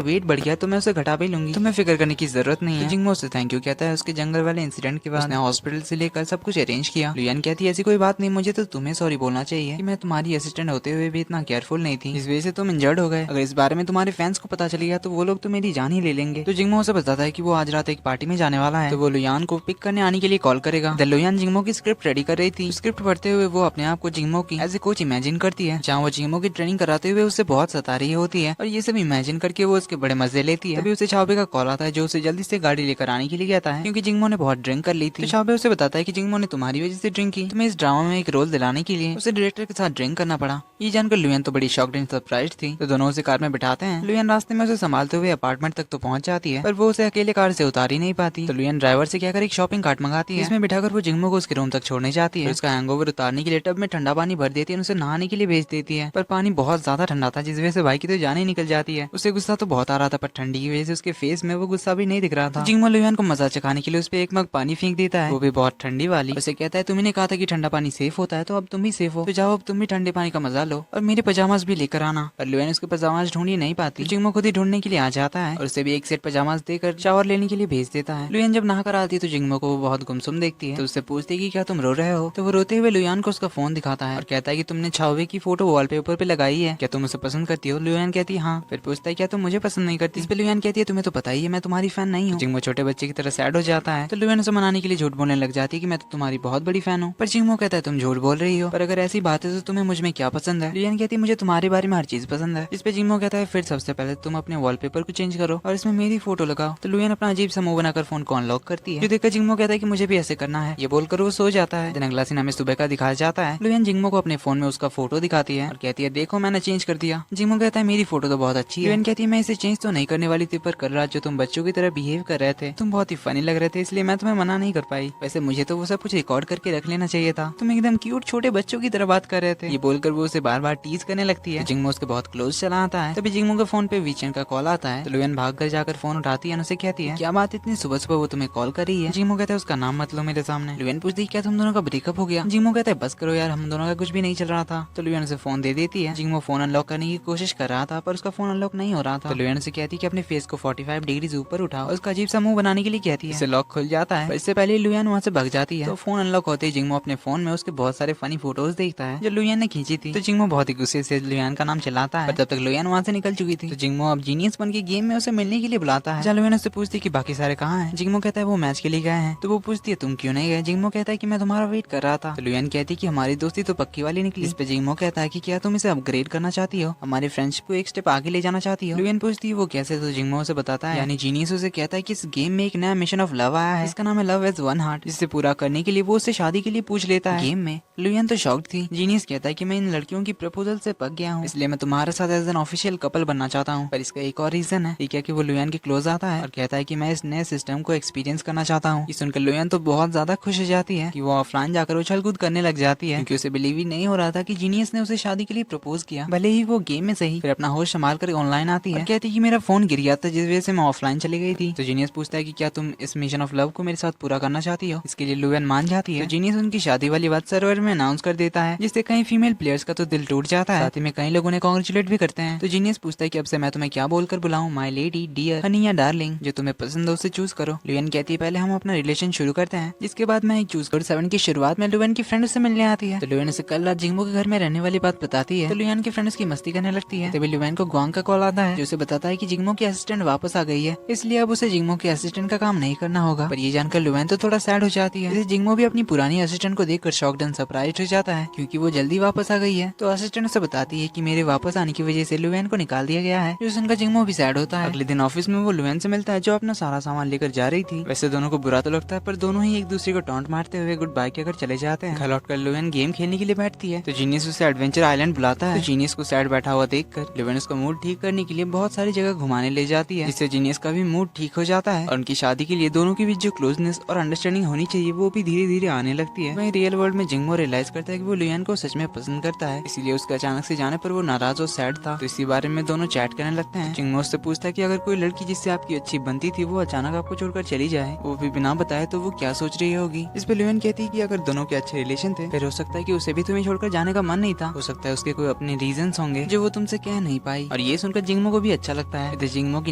वेट बढ़ गया तो मैं उसे घटा भी लूंगी, तुम्हें फिक्र करने की जरूरत नहीं है। तो जिंगमो से थैंक यू कहता है। उसके जंगल वाले इंसिडेंट के बाद उसने हॉस्पिटल से लेकर सब कुछ अरेंज किया। लुयान कहती है ऐसी कोई बात नहीं, मुझे तो तुम्हें सॉरी बोलना चाहिए कि मैं तुम्हारी असिस्टेंट होते हुए भी इतना केयरफुल नहीं थी, इस वजह से तुम इंजर्ड हो गए। अगर इस बारे में तुम्हारे फैंस को पता चल गया तो वो लोग तो मेरी जान ही ले लेंगे। तो जिंगमो से बताता है कि वो आज रात एक पार्टी में जाने वाला है, तो वो लुयान को पिक करने आने के लिए कॉल करेगा। लुयान जिंगमो की स्क्रिप्ट रेडी कर रही थी। स्क्रिप्ट पढ़ते हुए वो अपने आप को जिंगमो की एज ए कोच इमेजिन करती है, जहाँ वो जिंगमो की ट्रेनिंग कराते हुए उससे बहुत सता रही होती है और ये सब इमेजिन करके वो उसके बड़े मजे लेती है। तभी उसे छाबे का कॉल आता है, जो उसे जल्दी से गाड़ी लेकर आने के लिए कहता है क्योंकि जिंगमो ने बहुत ड्रिंक कर ली थी। तो छाबे उसे बताता है कि जिंगमो ने तुम्हारी वजह से ड्रिंक की, तुम्हें इस ड्रामा में एक रोल दिलाने के लिए उसे डायरेक्टर के साथ ड्रिंक करना पड़ा। ये जानकर लुयान तो बड़ी शॉक्ड एंड सरप्राइज्ड थी। तो दोनों उसे कार में बिठाते हैं। लुयान रास्ते में उसे संभालते हुए अपार्टमेंट तक तो पहुंच जाती है, पर वो उसे अकेले कार से उतार ही नहीं पाती। तो लुयान ड्राइवर से कहकर एक शॉपिंग कार्ट मंगाती है, इसमें बिठाकर वो जिंगमो को उसके रूम तक छोड़ने जाती है। उसका हैंगओवर उतारने के लिए टब में ठंडा पानी भर देती है, उसे नहाने के लिए भेज देती है, पर पानी बहुत ज्यादा ठंडा था, जिस वजह से भाई की तो जान ही निकल जाती है। उसे गुस्सा तो बहुत आ रहा था, पर ठंडी की वजह से उसके फेस में वो गुस्सा भी नहीं दिख रहा था। जिंगमो लुयान को मजा चखाने के लिए उस पे एक मग पानी फेंक देता है, वो भी बहुत ठंडी वाली। उसे कहता है तुमने कहा था कि ठंडा पानी सेफ होता है, तो अब तुम भी सेफ हो, तो जाओ अब तुम भी ठंडे पानी का मजा लो और मेरे पजामाज भी लेकर आना। पर लुयान उसके पजामाज ढूंढ ही नहीं पाती। जिंगमो खुद ही ढूंढने के लिए आ जाता है और उसे भी एक सेट पजामाज देकर शावर लेने के लिए भेज देता है। लुयान जब नहाकर आती है तो जिंगमो को वो बहुत गुमसुम देखती है, तो उससे पूछती है कि क्या तुम रो रहे हो। तो वो रोते हुए लुयान को उसका फोन दिखाता है और कहता है कि तुमने छावे की फोटो वॉलपेपर पे लगाई है, क्या तुम उसे पसंद करती हो। लुयान कहती है हाँ। फिर पूछता है क्या तुम मुझे पसंद नहीं करती। इस पे लुयान कहती है तुम्हें तो पता ही है मैं तुम्हारी फैन नहीं हूँ। जिंगमो छोटे बच्चे की तरह सैड हो जाता है, तो लुयान उसे मनाने के लिए झूठ बोलने लग जाती है कि मैं तो तुम्हारी बहुत बड़ी फैन हूँ। पर जिंगमो कहता है तुम झूठ बोल रही हो, पर अगर ऐसी बात है तो तुम्हें मुझ में क्या पसंद है। लुयान कहती है मुझे तुम्हारे बारे में हर चीज पसंद है। इस पे जिंगमो कहता है फिर सबसे पहले तुम अपने वॉलपेपर को चेंज करो और इसमें मेरी फोटो लगाओ। तो लुयान अपना अजीब सा मुंह बनाकर फोन को अनलॉक करती है, जो देखकर जिंगमो कहता है कि मुझे भी ऐसे करना है। ये बोलकर वो सो जाता है। दिन अगला सीन हमें सुबह का दिखाया जाता है। लुयान जिंगमो को अपने फोन में उसका फोटो दिखाती है और कहती है देखो मैंने चेंज कर दिया। जिंगमो कहता है मेरी फोटो तो बहुत अच्छी है। लुयान कहती है मैं इसे चेंज तो नहीं करने वाली थी, पर कर रहा जो तुम बच्चों की तरह बिहेव कर रहे थे, तुम बहुत ही फनी लग रहे थे, इसलिए मैं तुम्हें मना नहीं कर पाई। वैसे मुझे तो वो सब कुछ रिकॉर्ड करके रख लेना चाहिए था, तुम एकदम क्यूट छोटे बच्चों की तरह बात कर रहे थे। ये बोलकर वो उसे बार बार टीज करने लगती है। जिंगमो उसके बहुत क्लोज चला आता है। तभी जिंगमो के फोन पे वीचेन का कॉल आता है, तो लुयान भाग कर जाकर फोन उठाती है और उसे कहती है क्या बात इतनी सुबह सुबह वो तुम्हें कॉल कर रही है। जिंगमो कहता है उसका नाम मत लो मेरे सामने। लुयान पूछती है क्या तुम दोनों का ब्रेकअप हो गया। जिंगमो कहता है बस करो यार, हम दोनों का कुछ भी नहीं चल रहा था। तो लुयान उसे फोन दे देती है। जिंगमो फोन अनलॉक करने की कोशिश कर रहा था, पर उसका फोन अनलॉक नहीं हो रहा था। तो लुयान उसे कहती है कि अपने फेस को 45 डिग्री ऊपर उठाओ और उसका अजीब सा मुंह बनाने के लिए कहती है। इससे लॉक खुल जाता है, पर इससे पहले लुयान वहाँ से भाग जाती है। तो फोन अनलॉक होते ही जिंगमो अपने फोन में उसके बहुत सारे फनी फोटोज देखता है जो लुयान ने खींची थी। तो जिंगमो बहुत ही गुस्से से लुयान का नाम चिल्लाता है, पर तब तक लुयान वहाँ से निकल चुकी थी। तो जिंगमो अब जीनियस बन के गेम में उसे मिलने के लिए बुलाता है। लुयान उससे पूछती है कि बाकी सारे कहाँ हैं। जिंगमो कहता है वो मैच के लिए गए हैं। तो वो पूछती है तुम क्यों नहीं गए। जिंगमो कहता है कि मैं तुम्हारा वेट कर रहा था। तो लुयान कहती है कि हमारी दोस्ती तो पक्की वाली निकली। इस पे जिंगमो कहता है कि क्या तुम इसे अपग्रेड करना चाहती हो, हमारे फ्रेंडशिप को एक स्टेप आगे ले जाना चाहती हो। लुयान पूछती है वो कैसे। तो जिंगमो उसे बताता है, यानी जीनियस उसे कहता है कि इस गेम में एक नया मिशन ऑफ लव आया है, इसका नाम है लव एज वन हार्ट, जिसे पूरा करने के लिए वो उससे शादी के लिए पूछ लेता है गेम में। लुयान तो शॉक्ड थी। जीनियस कहता है कि मैं इन लड़कियों की प्रपोजल से पक गया हूँ, इसलिए मैं तुम्हारे साथ एज एन ऑफिशियल कपल बनना चाहता हूँ। पर इसका एक और रीजन है, ठीक है, कि वो लुयान के क्लोज आता है और कहता है कि मैं इस नए सिस्टम को एक्सपीरियंस करना चाहता हूँ। ये सुनकर लुयान तो बहुत ज्यादा खुश हो जाती है कि वो ऑफलाइन जाकर उछल कूद करने लग जाती है, क्योंकि उसे बिलीव ही नहीं हो रहा था कि जीनियस ने उसे शादी के लिए प्रपोज किया, भले ही वो गेम में सही। फिर अपना होश संभाल कर ऑनलाइन आती है, कहती है कि मेरा फोन गिर गया था जिस वजह से मैं ऑफलाइन चली गई थी। तो जीनियस पूछता है कि क्या तुम इस मिशन ऑफ लव को मेरे साथ पूरा करना चाहती हो। इसके लिए लुयान मान जाती है। तो जीनियस उनकी शादी वाली बात सर्वर में अनाउंस कर देता है, जिससे कई फीमेल प्लेयर्स का तो दिल टूट जाता है, साथ ही में कई लोगों ने कांग्रेचुलेट भी करते हैं। तो जीनियस पूछता है कि अब से मैं तुम्हें क्या बोलकर बुलाऊं, माय लेडी, डियर, हनी या डार्लिंग, जो तुम्हें पसंद हो उसे चूज करो। लुयान कहती है पहले हम अपना रिलेशन शुरू करते हैं, जिसके बाद मैं एक चूज करूँ। 7 की शुरुआत में लुयान की फ्रेंड उससे मिलने आती है। तो लुयान उसे कल रात जिंगमो के घर में रहने वाली बात बताती है। तो लुयान के फ्रेंड उसकी मस्ती करने लगती है। तभी लुयान को ग्वांग का कॉल आता है, जो उसे बताता है कि जिंगमो की असिस्टेंट वापस आ गई है, इसलिए अब उसे जिंगमो के असिस्टेंट का काम नहीं करना होगा। पर ये जानकर लुयान तो थोड़ा सैड हो जाती है। जिंगमो भी अपनी पुरानी असिस्टेंट को देखकर शॉक्ड एंड सरप्राइज्ड हो जाता है, क्योंकि वो जल्दी वापस आ गई है। तो असिस्टेंट उसे बताती है कि मेरे वापस आने की वजह से लुयान को निकाल दिया गया है, जो सुनकर जिंगमो भी सैड होता है। अगले दिन ऑफिस में वो लुयान से मिलता है, जो अपना सारा सामान लेकर जा रही थी। वैसे दोनों को बुरा तो लगता है, पर दोनों ही एक दूसरे को टॉन्ट मारते हुए गुड बाय कहकर चले जाते हैं। घर लौटकर लुयान गेम खेलने के लिए बैठती है। तो जीनियस उसे एडवेंचर आइलैंड बुलाता है। तो जीनियस को सैड बैठा हुआ देखकर लुयान उसका मूड ठीक करने के लिए बहुत सारी जगह घुमाने ले जाती है, जिससे जीनियस का भी मूड ठीक हो जाता लगता है और उनकी शादी के लिए दोनों के बीच जो क्लोजनेस और अंडरस्टैंडिंग होनी चाहिए वो भी धीरे धीरे आने लगती है। वहीं रियल वर्ल्ड में जिंगमो रियलाइज करता है कि वो लुयान को सच में पसंद करता है, इसीलिए उसके अचानक से जाने पर वो नाराज और सैड था। तो इसी बारे में दोनों चैट करने लगते हैं। जिंगमो उससे पूछता है कि अगर कोई लड़की जिससे आपकी अच्छी बनती थी वो अचानक आपको छोड़कर चली जाए, वो भी बिना बताए, तो वो क्या सोच रही होगी। इस पे लुयान कहती है कि अगर दोनों के अच्छे रिलेशन थे फिर हो सकता है कि उसे भी तुम्हें छोड़कर जाने का मन नहीं था, हो सकता है उसके कोई अपने रीजंस होंगे जो वो तुमसे कह नहीं पाई। और ये सुनकर जिंगमो को भी अच्छा लगता है। तो जिंगमो की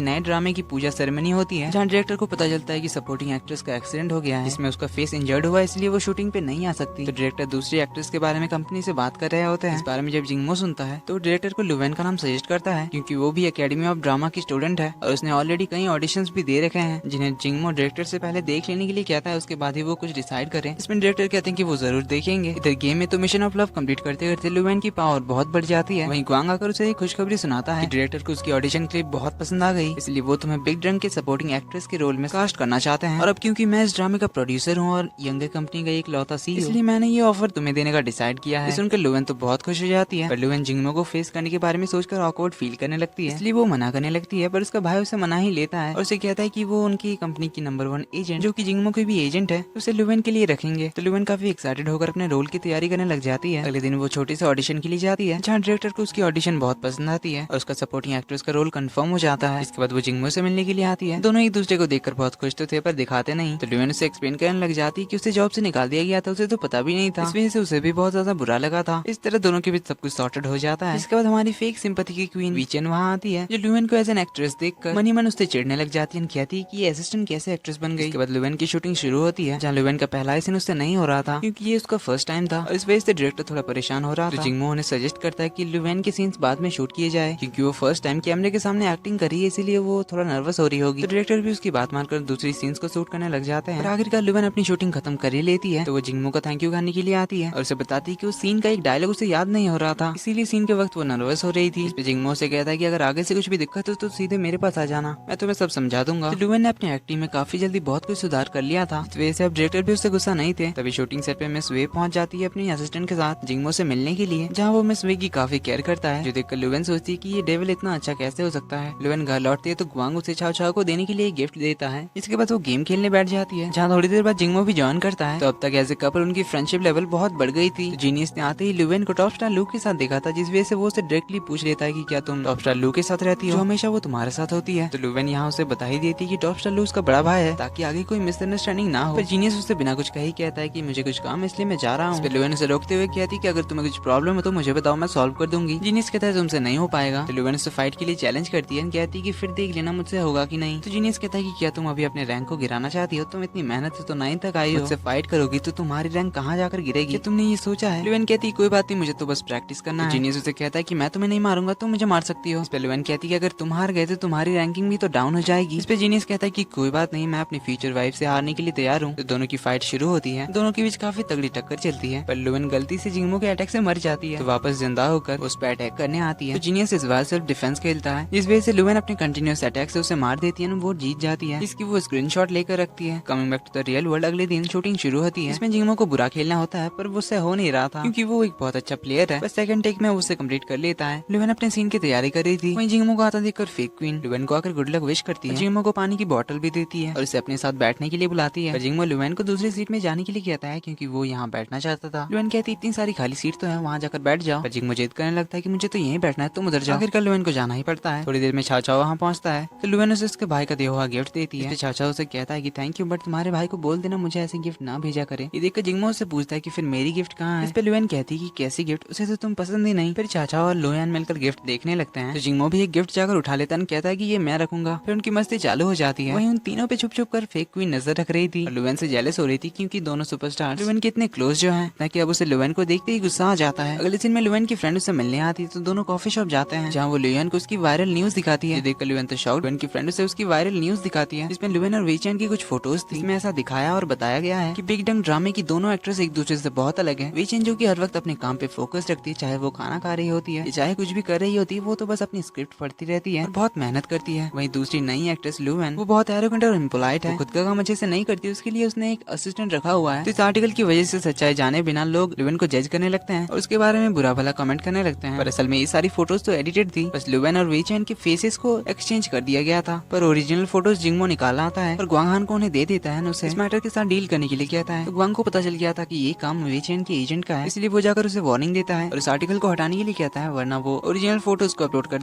नए ड्रामे की पूजा सेरेमनी होती है जहाँ डायरेक्टर को पता चलता है कि सपोर्टिंग एक्ट्रेस का एक्सीडेंट हो गया है, जिसमें उसका फेस इंजर्ड हुआ, इसलिए वो शूटिंग पे नहीं आ सकती। तो डायरेक्टर दूसरी एक्ट्रेस के बारे में कंपनी से बात कर रहे होते हैं। इस बारे में जब जिंगमो सुनता है तो डायरेक्टर को लुवेन का नाम सजेस्ट करता है, क्योंकि वो भी एकेडमी ऑफ ड्रामा की स्टूडेंट है और उसने ऑलरेडी कई ऑडिशंस भी दे रखे हैं, जिन्हें जिंगमो डायरेक्टर से पहले देख लेने के लिए कहता है, उसके बाद ही वो कुछ डिसाइड करें। इसमें डायरेक्टर कहते हैं कि वो जरूर देखेंगे। इधर गेम में तो मिशन ऑफ लव कंप्लीट करते करते लुवेन की पावर बहुत बढ़ जाती है। वहीं ग्वांग आकर उसे एक खुशखबरी सुनाता है कि डायरेक्टर को उसकी ऑडिशन क्लिप बहुत पसंद आ गई, इसलिए वो तुम्हें बिग ड्रंक के सपोर्टिंग एक्ट्रेस के रोल में कास्ट करना चाहते हैं। और अब क्योंकि मैं इस ड्रामे का प्रोड्यूसर हूँ और यंगर कंपनी का एक लौता CEO, इसलिए मैंने ये ऑफर तुम्हें देने का डिसाइड किया है। सुनकर लुवेन तो बहुत खुश हो जाती है, पर लुवेन जिंगमो को फेस करने के बारे में सोचकर ऑकवर्ड फील करने लगती है, इसलिए वो मना करने लगती है। पर उसका भाई उसे मना ही लेता है और उसे कहता है कि वो उनकी कंपनी की नंबर 1 एजेंट, जो कि जिंगमो के भी एजेंट है, उसे लुवेन के लिए रखेंगे। तो लुवेन काफी एक्साइटेड होकर अपने रोल की तैयारी करने लग जाती है। अगले दिन वो छोटे से ऑडिशन के लिए जाती है, जहाँ डायरेक्टर को उसकी ऑडिशन बहुत पसंद आती है और उसका सपोर्टिंग एक्ट्रेस का रोल कंफर्म हो जाता है। इसके बाद वो जिंगमो से मिलने के लिए आती है। दोनों एक दूसरे को देखकर बहुत खुश तो थे पर दिखाते नहीं। तो लुवेन उसे एक्सप्लेन करने लग जाती है कि उसे जॉब से निकाल दिया गया था, उसे तो पता भी नहीं था, इस वजह से उसे भी बहुत ज्यादा बुरा लगा था। इस तरह दोनों के बीच सब कुछ सॉर्टेड हो जाता है। इसके बाद हमारी फेक सिंपैथी की क्वीन वीचेन वहाँ आती है, जो लुवेन को एज एन एक्ट्रेस देखकर मनी मन उससे चिढ़ने लग जाती है, कहती है कि ये असिस्टेंट कैसे एक्ट्रेस बन गई। इसके बाद लुवेन की शूटिंग शुरू होती है, जहाँ लुवेन का पहला सीन उससे नहीं हो रहा था, क्योंकि ये उसका फर्स्ट टाइम था और इस वजह से डायरेक्टर थोड़ा परेशान हो रहा था। जिंगमो उन्हें सजेस्ट करता है कि लुवेन के सीन्स बाद में शूट किए जाए, क्योंकि वो फर्स्ट टाइम कैमरे के सामने एक्टिंग कर रही है, इसीलिए वो थोड़ा नर्वस हो रही होगी। तो डायरेक्टर भी उसकी बात मानकर दूसरी सीन्स को शूट करने लग जाते हैं। आखिरकार लुवेन अपनी शूटिंग खत्म कर ही लेती है। तो वो जिंगमो का थैंक यू करने के लिए आती है और उसे बताती है कि उस सीन का एक डायलॉग उसे याद नहीं हो रहा था, इसीलिए सीन के वक्त वो नर्वस हो रही थी। इस पे जिंगमो से कहता है कि अगर आगे से कुछ भी दिक्कत हो तो सीधे मेरे पास आ जाना, मैं तुम्हें सब समझा दूंगा। तो लुवेन ने अपनी एक्टिंग में काफी जल्दी बहुत कुछ सुधार कर लिया था, इस वजह से अब डायरेक्टर भी उससे गुस्सा नहीं थे। तभी शूटिंग सेट पे मिस वे पहुंच जाती है अपनी असिस्टेंट के साथ जिंगमो से मिलने के लिए, जहाँ वो मिस वे की काफी केयर करता है, जो देखकर लुवेन सोचती है कि ये डेविल इतना अच्छा कैसे हो सकता है। लुवेन घर लौटती है तो ग्वांग उसे छाव छाव को देने के लिए गिफ्ट देता है। इसके बाद वो गेम खेलने बैठ जाती है, जहाँ थोड़ी देर बाद जिंगमो भी ज्वाइन करता है। तो अब तक एज ए कपल उनकी फ्रेंडशिप लेवल बहुत बढ़ गई थी। जीनियस ने आते ही लुवेन को टॉप स्टार लू के साथ देखा था, जिस वजह से वो उसे डायरेक्टली पूछ लेता है कि क्या तुम टॉप स्टार लू के साथ रहती हो, जो हमेशा वो तुम्हारे साथ होती है। तो लुवेन यहाँ उसे बता ही देती है कि टॉप स्टार लू उसका बड़ा भाई है, ताकि आगे कोई मिसअंडरस्टैंडिंग ना हो। पर जीनियस उससे बिना कुछ कही कहता है कि मुझे कुछ काम इसलिए मैं जा रहा हूँ। लुवेन उसे रोकते हुए कहती है कि अगर तुम्हें कुछ प्रॉब्लम है तो मुझे बताओ, मैं सॉल्व कर दूंगी। जीनियस कहता है तुमसे नहीं हो पाएगा। तो लुवेन उसे फाइट के लिए चैलेंज करती है, कहती है कि फिर देख लेना मुझसे होगा कि नहीं। तो जीनियस कहता है कि क्या तुम अभी अपने रैंक को गिराना चाहती हो, तुम इतनी मेहनत से तो 9 तक आई हो, मुझसे फाइट करोगी तो तुम्हारी रैंक कहाँ जाकर गिरेगी, तुमने ये सोचा है। लुवेन कहती है कोई बात नहीं, मुझे तो बस प्रैक्टिस करना है। जीनियस उसे कहता है कि मैं तुम्हें नहीं मारूंगा, तुम मुझे मार सकती हो। इस पे लुवेन कहती है कि अगर तुम हार गए तो तुम्हारी रैंकिंग भी तो डाउन हो जाएगी। इस पे जीनियस कहता है कि कोई बात नहीं, मैं अपनी फ्यूचर वाइफ से हारने के लिए तैयार हूँ। तो दोनों की फाइट शुरू होती है, दोनों के बीच काफी तगड़ी टक्कर चलती है, पर लुवेन गलती से जिंगमो के अटैक से मर जाती है, तो वापस जिंदा होकर उस पर अटैक करने आती है। तो जीनियस इस बार सिर्फ डिफेंस खेलता है, जिस वजह से लुवेन अपने कंटिन्यूअस अटैक से उसे मार देती है, वो जीत जाती है। इसकी वो स्क्रीनशॉट लेकर रखती है। Coming back to the real world, अगले दिन शूटिंग शुरू होती है। इसमें जिंगमो को बुरा खेलना होता है, पर वो उससे हो नहीं रहा था, क्योंकि वो एक बहुत अच्छा प्लेयर है। बस सेकंड टेक में उसे कंप्लीट कर लेता है। लुवेन अपने सीन की तैयारी कर रही थी, वहीं जिंगमो को आता देखकर फेक क्वीन लुवेन को आकर गुड लक विश करती है। जिंगमो को पानी की बोतल भी देती है और उसे अपने साथ बैठने के लिए बुलाती है। पर जिंगमो लुवेन को दूसरी सीट में जाने के लिए कहता है, क्योंकि वो यहाँ बैठना चाहता था। लुवेन कहती इतनी सारी खाली सीट तो है, वहाँ जाकर बैठ जाओ। पर जिंगमो जिद करने लगता है कि मुझे तो यहीं बैठना है, तुम उधर जाओ। आखिरकार लुवेन को जाना ही पड़ता है। थोड़ी देर में छाव छाव वहाँ पहुँचता है, तो लुवेन उसे उसके भाई का दिया हुआ गिफ्ट देती है। छाव छाव उसे कहता है कि थैंक यू, बट तुम्हारे भाई को बोल देना मुझे ऐसे गिफ्ट ना भेजा करे। ये देखकर जिंगमो उससे पूछता है कि फिर मेरी गिफ्ट कहाँ है। इस पे लुवेन कहती है कि कैसी गिफ्ट, उसे तो तुम पसंद ही नहीं। फिर चाचा और लुवेन मिलकर गिफ्ट देखने लगते हैं, तो जिंगमो भी एक गिफ्ट जाकर उठा लेता है, कहता है कि ये मैं रखूंगा। फिर उनकी मस्ती चालू हो जाती है। वहीं उन तीनों पे छुप छुप कर फेक क्वीन नजर रख रही थी और लुवेन से जेलस हो रही थी, क्योंकि दोनों सुपरस्टार लुवेन के इतने क्लोज जो हैं, ताकि अब उसे लुवेन को देखते ही गुस्सा आ जाता है। अगले दिन में लुवेन की फ्रेंड उससे मिलने आती है, तो दोनों कॉफी शॉप जाते हैं, जहाँ वो लुवेन को उसकी वायरल न्यूज दिखाती है। देखकर लुवेन तो शॉक्ड। लुवेन की फ्रेंड उसे उसकी वायरल न्यूज दिखाती है, जिसमें लुवेन और वीचेन की कुछ फोटोज थी। इसमें ऐसा दिखाया और बताया गया है कि बिग डंग ड्रामे की दोनों एक्ट्रेस एक दूसरे से बहुत अलग है। वीचेन जो कि हर वक्त अपने काम पे फोकस रखती है, चाहे वो खाना खा रही होती है, चाहे कुछ भी कर रही होती है, वो तो बस अपनी स्क्रिप्ट पढ़ती रहती है और बहुत मेहनत करती है। वहीं दूसरी नई एक्ट्रेस लुवेन, वो बहुत एरोगेंट और इम्पोलाइट है, खुद का काम अच्छे से नहीं करती, उसके लिए उसने एक असिस्टेंट रखा हुआ है। तो इस आर्टिकल की वजह से सच्चाई जाने बिना लोग लुवेन को जज करने लगते हैं और उसके बारे में बुरा भला कमेंट करने लगते हैं। पर असल में ये सारी फोटोज तो एडिटेड थी, बस लुवेन और वीचेन के फेसेस को एक्सचेंज कर दिया गया था, पर ओरिजिनल फोटो फोटोज जिंगमो निकाला आता है और ग्वांग को उन्हें दे देता है। उसे इस मैटर के साथ डील करने के लिए कहता है। तो ग्वांग को पता चल गया था कि ये काम वे चेन के एजेंट का है, इसलिए वो जाकर उसे वार्निंग देता है और इस आर्टिकल को हटाने के लिए कहता है, वरना वो ओरिजिनल फोटोज को अपलोड कर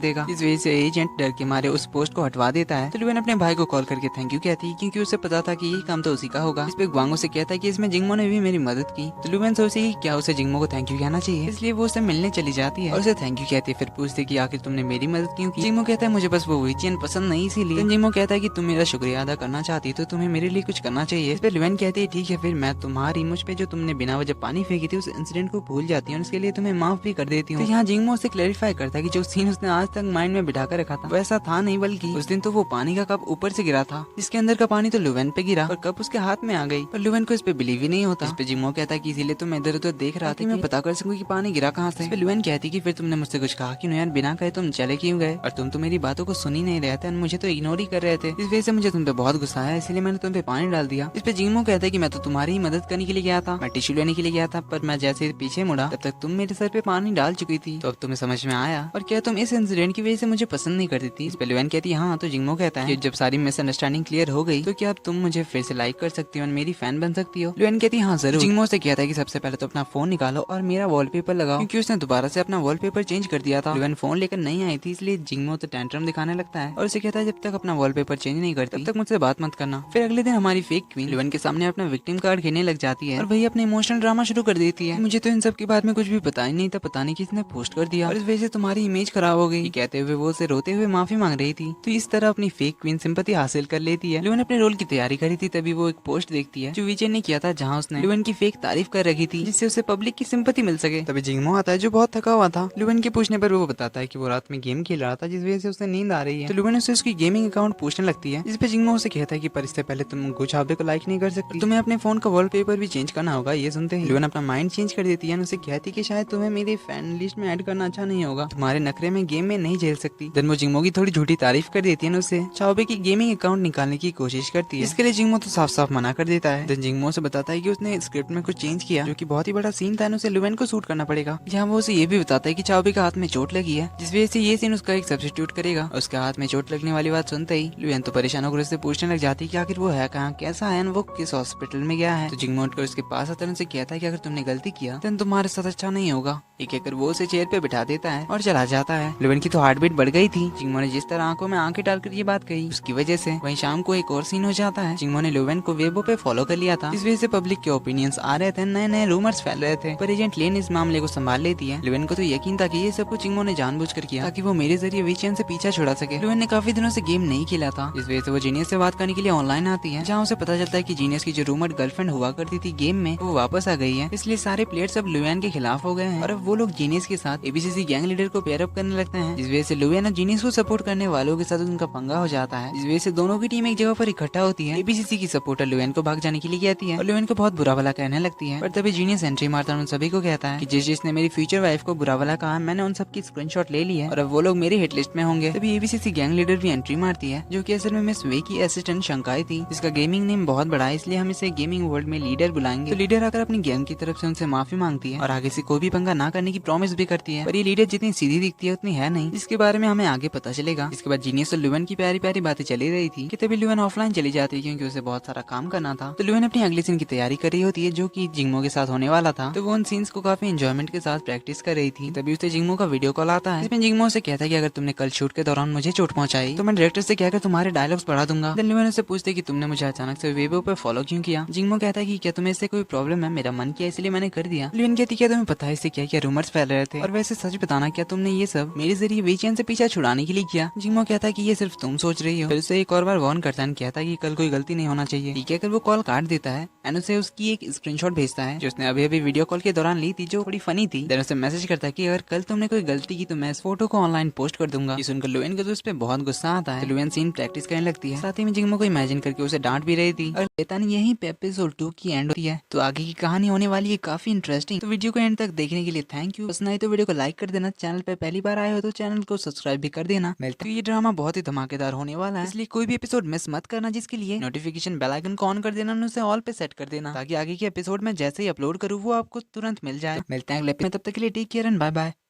देगा। इस वजह से एजेंट डर के मारे उस पोस्ट को हटवा देता है। तो लुएन अपने भाई को कॉल करके थैंक यू कहती है, क्योंकि उसे पता था कि ये काम तो उसी का होगा। इस पे ग्वांग से कहता है कि इसमें जिंगमो ने भी मेरी मदद की। तो लुएन सोचती है कि क्या उसे जिंगमो को थैंक यू कहना चाहिए, इसलिए वो उसे मिलने चली जाती है और उसे थैंक यू कहती है। फिर पूछती है कि आखिर तुमने मेरी मदद क्यों की। जिंगमो कहता है मुझे बस वो वीचेन पसंद नहीं, इसीलिए। जिंगमो कहता है कि तुम मेरा शुक्रिया अदा करना चाहती तो तुम्हें मेरे लिए कुछ करना चाहिए। इस पे लुएन कहती है ठीक है, फिर मैं तुम्हारी मुझ पे जो तुमने बिना वजह पानी फेंकी थी उस इंसिडेंट को भूल जाती हूँ, उसके लिए तुम्हें माफ भी कर देती हूँ। तो यहाँ जिंगमो से क्लैरिफाई करता है कि जो सीन उसने आज तक माइंड में बिठा कर रखा था वैसा था नहीं, बल्कि उस दिन तो वो पानी का कप ऊपर से गिरा था, जिसके अंदर का पानी तो लुएन पे गिरा और कप उसके हाथ में आ गई। और लुएन को इस पे बिलीव ही नहीं होता। इस पे जिंगमो कहता है कि इसीलिए तो मैं इधर उधर देख रहा था, मैं पता कर सकूं कि पानी गिरा कहाँ से। इस पे लुएन कहती कि फिर तुमने मुझसे कुछ कहा कि यार बिना कहे तुम चले क्यों गए, और तुम तो मेरी बातों को सुन ही नहीं रहे थे, मुझे तो इग्नोर ही कर रहे थे। इस वजह से मुझे तुम पे बहुत गुस्सा आया, इसलिए मैंने तुम पे पानी डाल दिया। इस पे जिंगमो कहता है कि मैं तो तुम्हारी ही मदद करने के लिए गया था, मैं टिश्यू लेने के लिए गया था, पर मैं जैसे पीछे मुड़ा तब तक तुम मेरे सर पे पानी डाल चुकी थी, तो अब तुम्हें समझ में आया। और क्या तुम इस इंसिडेंट की वजह से मुझे पसंद नहीं करती थी। इस पे लुएन कहती है हाँ। तो जिंगमो कहता है कि जब सारी मिसअंडरस्टैंडिंग क्लियर हो गई तो क्या अब तुम मुझे फिर से लाइक कर सकती हो और मेरी फैन बन सकती हो। लुएन कहती है हाँ जरूर। जिंगमो से कहता है कि सबसे पहले तो अपना फोन निकालो और मेरा वॉलपेपर लगाओ, क्योंकि उसने दोबारा से अपना वॉलपेपर चेंज कर दिया था। लुएन फोन लेकर नहीं आई थी, इसलिए जिंगमो तो टेंट्रम दिखाने लगता है और उसे कहता है जब तक अपना वॉलपेपर चेंज नहीं करती तब तक मुझसे बात मत करना। फिर अगले दिन हमारी फेक क्वीन लुएन के सामने अपना विक्टिम कार्ड खेलने लग जाती है और वही अपने इमोशनल ड्रामा शुरू कर देती है। मुझे तो इन सब के बारे में कुछ भी पता ही नहीं था, पता नहीं किसने पोस्ट कर दिया और इस वजह से तुम्हारी इमेज खराब हो गई, कहते हुए वो उसे रोते हुए माफी मांग रही थी। तो इस तरह अपनी फेक क्वीन सिंपैथी हासिल कर लेती है। लुएन अपने रोल की तैयारी करी थी, तभी वो एक पोस्ट देखती है जो विजय ने किया था, जहाँ उसने लुएन की फेक तारीफ कर रखी थी जिससे उसे पब्लिक की सिंपैथी मिल सके। तभी जिंगमो आता है जो बहुत थका हुआ था। लुएन के पूछने पर वो बताता है कि वो रात में गेम खेल रहा था जिस वजह से उसे नींद आ रही है। तो लुएन उसे उसकी गेमिंग अकाउंट पूछने लगती है, जिस पे जिंगमो उसे कहता है कि पर इससे पहले तुम गुछाबे को लाइक नहीं कर सकती, तुम्हें अपने फोन का वॉलपेपर भी चेंज करना होगा। ये सुनते ही लुएन अपना माइंड चेंज कर देती है, उसे कहती कि शायद तुम्हें मेरी फैन लिस्ट में ऐड करना अच्छा नहीं होगा, तुम्हारे नखरे में गेम में नहीं झेल सकती। देन वो जिंगमो की थोड़ी झूठी तारीफ कर देती है, उसे चाओबे की गेमिंग अकाउंट निकालने की कोशिश करती है। इसके लिए जिंगमो तो साफ साफ मना कर देता है। देन जिंगमो से बताता है कि उसने स्क्रिप्ट में कुछ चेंज किया जो कि बहुत ही बड़ा सीन था, उसे लुएन को शूट करना पड़ेगा। यहाँ वो उसे ये भी बताता है कि चाओबे का हाथ में चोट लगी है, जिस वजह से ये सीन उसका एक सब्स्टिट्यूट करेगा। उसके हाथ में चोट लगने वाली बात सुनते ही लुएन तो परेशान होकर उससे पूछने लग जाती है कि आखिर वो है कहाँ, कैसा है, वो किस हॉस्पिटल में गया है। तो जिंगमो उठकर उसके पास आता है, उनसे कहता है कि अगर तुमने गलती किया तो तुम्हारे साथ अच्छा नहीं होगा। एक कहकर वो उसे चेयर पे बिठा देता है और चला जाता है। लुएन की तो हार्ट बीट बढ़ गई थी। जिंगमो ने जिस तरह आंखों में आंखें डालकर ये बात कही उसकी वजह से वहीं शाम को एक और सीन हो जाता है। जिंगमो ने लुएन को वेबो पे फॉलो कर लिया था, इस वजह से पब्लिक के ओपिनियंस आ रहे थे, नए नए रूमर्स फैल रहे थे, पर एजेंट लेन इस मामले को संभाल लेती है। लुएन को तो यकीन था कि ये सब कुछ जिंगमो ने जानबूझकर किया ताकि वो मेरे जरिए वीचेन से पीछा छुड़ा सके। लुएन ने काफी दिनों से गेम नहीं खेला था, इस वजह से वो जीनियस से बात करने के लिए ऑनलाइन आती है, जहाँ उसे पता चलता है कि जीनियस की जो रूमर गर्लफ्रेंड हुआ करती थी गेम में वो वापस आ गई है। इसलिए सारे प्लेयर्स अब लुएन के खिलाफ हो गए हैं और अब वो लोग जीनियस के साथ एबीसीसी गैंग लीडर को पेयर अप करने लगते हैं, जिस वजह से लुएन और जीनियस को सपोर्ट करने वालों के साथ उनका पंगा हो जाता है, जिस वजह से दोनों की टीम एक जगह पर इकट्ठा होती है। एबीसीसी की सपोर्टर लुएन को भाग जाने के लिए कहती है और लुएन को बहुत बुरा भला कहने लगती है, पर तभी जीनियस एंट्री मारता है, उन सभी को कहता है कि जिसने मेरी फ्यूचर वाइफ को बुरा भला कहा मैंने उन सबकी स्क्रीनशॉट ले ली है और अब वो लोग मेरी हिट लिस्ट में होंगे। तभी एबीसीसी गैंग लीडर भी एंट्री मारती है, जो कि असल में मिस वे की असिस्टेंट शंकाई थी, जिसका गेमिंग नेम बहुत बड़ा है, इसलिए हम इसे गेमिंग वर्ल्ड में लीडर बुलाएंगे। तो लीडर आकर अपनी गैंग की तरफ से उनसे माफी मांगती है और आगे से कोई भी पंगा ना करने की प्रॉमिस भी करती है, पर ये लीडर जितनी सीधी दिखती है उतनी है नहीं, जिसके बारे में हमें आगे पता चलेगा। इसके बाद जीनियस और लुएन की प्यारी प्यारी बातें चली रही थी कि तभी लुएन ऑफलाइन चली जाती है क्योंकि उसे बहुत सारा काम करना था। तो लुएन अपनी अगले सीन की तैयारी कर रही होती है जो कि जिंगमो के साथ होने वाला था, तो वो उन सीन्स को काफी एंजॉयमेंट के साथ प्रैक्टिस कर रही थी। तभी उसे जिंगमो का वीडियो कॉल आता है, इसमें जिंगमो से कहता है कि अगर तुमने कल शूट के दौरान मुझे चोट पहुंचाई तो मैं डायरेक्टर से कहकर तुम्हारे डायलॉग्स बढ़ा दूंगा। देन लुएन उससे पूछते कि तुमने मुझे अचानक से वेबो पे फॉलो क्यों किया। जिंगमो कहता है कि क्या तुम्हें इससे कोई प्रॉब्लम है, मेरा मन किया इसलिए मैंने कर दिया। लुएन कहती क्या तुम्हें पता है इससे क्या क्या रूमर्स फैल रहे थे, और वैसे सच बताना क्या तुमने ये सब मेरे जरिए वीचेन से पीछा छुड़ाने के लिए किया। जिंगमो कहता है कि ये सिर्फ तुम सोच रही हो, फिर उसे एक और बार वार्न करता है, कहता है कि कल कोई गलती नहीं होना चाहिए। ठीक है, कर वो कॉल काट देता है एंड उसे उसकी एक स्क्रीनशॉट भेजता है जो उसने अभी अभी वीडियो कॉल के दौरान ली थी, जो थोड़ी फनी थी। देन उसे मैसेज करता है कि अगर कल तुमने कोई गलती की तो मैं इस फोटो को ऑनलाइन पोस्ट कर दूंगा। ये सुनकर लुएन को तो उस पे बहुत गुस्सा आता है। लुएन सीन प्रैक्टिस करने लगती है, साथ ही में जिंगमो को इमेजिन करके उसे डांट भी रही थी। और लेता नहीं यही पे एपिसोड 2 की एंड होती है, तो आगे की कहानी होने वाली है काफी इंटरेस्टिंग। तो वीडियो को एंड तक देखने के लिए थैंक यू। पसंद आई तो वीडियो को लाइक कर देना, चैनल पे पहली बार आए हो तो चैनल को सब्सक्राइब भी कर देना। मिलते हैं, ये ड्रामा बहुत ही धमाकेदार होने वाला है, इसलिए कोई भी एपिसोड मिस मत करना, जिसके लिए नोटिफिकेशन बेल आइकन को ऑन कर देना, उसे ऑल पे सेट कर देना, ताकि आगे के एपिसोड में जैसे ही अपलोड करूँ वो आपको तुरंत मिल जाए। मिलते हैं अगले एपिसोड में, तब तक के लिए take care and bye bye.